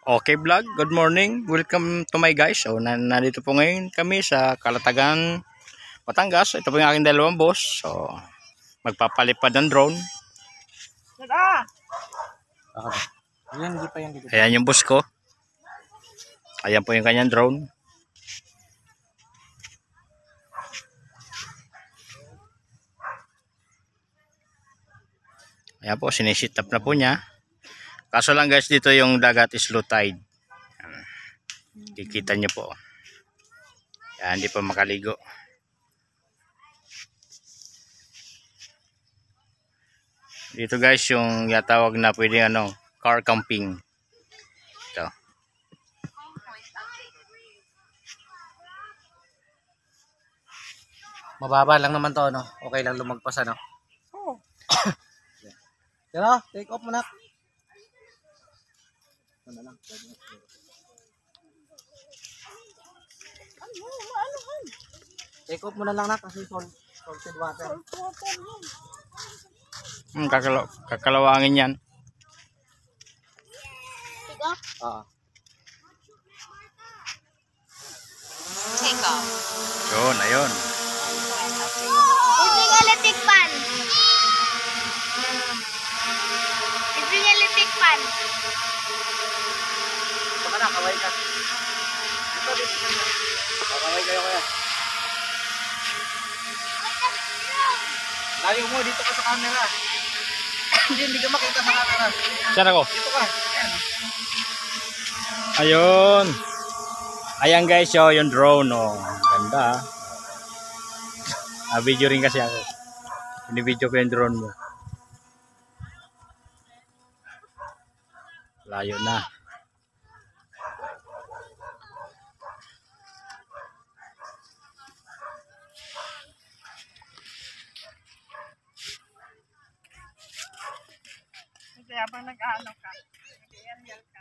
Okay vlog, good morning. Welcome to my guys. So nandito po ngayon kami sa Calatagan, Batangas. Ito po yung aking dalawang boss. So magpapalipad ng drone. Ayan yung boss ko. Ayan po yung kanyang drone. Ayan po, sinisit up na po niya. Kaso lang guys, dito yung dagat is low tide. Kikita nyo po. Yan, hindi pa makaligo. Dito guys, yung yatawag na pwede car camping. Ito. Mababa lang naman to, no? Okay lang lumagpas, ano? Oo. Pero, take off mo na. Take off mo na lang na kasi salted water. Kakalawangin yan. Oo. Take off. Yun, ayun. Using electric fan. Using electric fan. Ito ka na, kaway ka. Dito ka na. Kaway kayo kaya. Layo mo, dito ka sa camera. Hindi ka makita sa camera. Saan ako? Dito ka. Ayan. Ayun. Ayan guys, yung drone. Oh. Ganda. Video rin kasi ako. Binibidyo ko yung drone mo. Layo na. Kasi habang nag-ano ka, nag-aerial ka.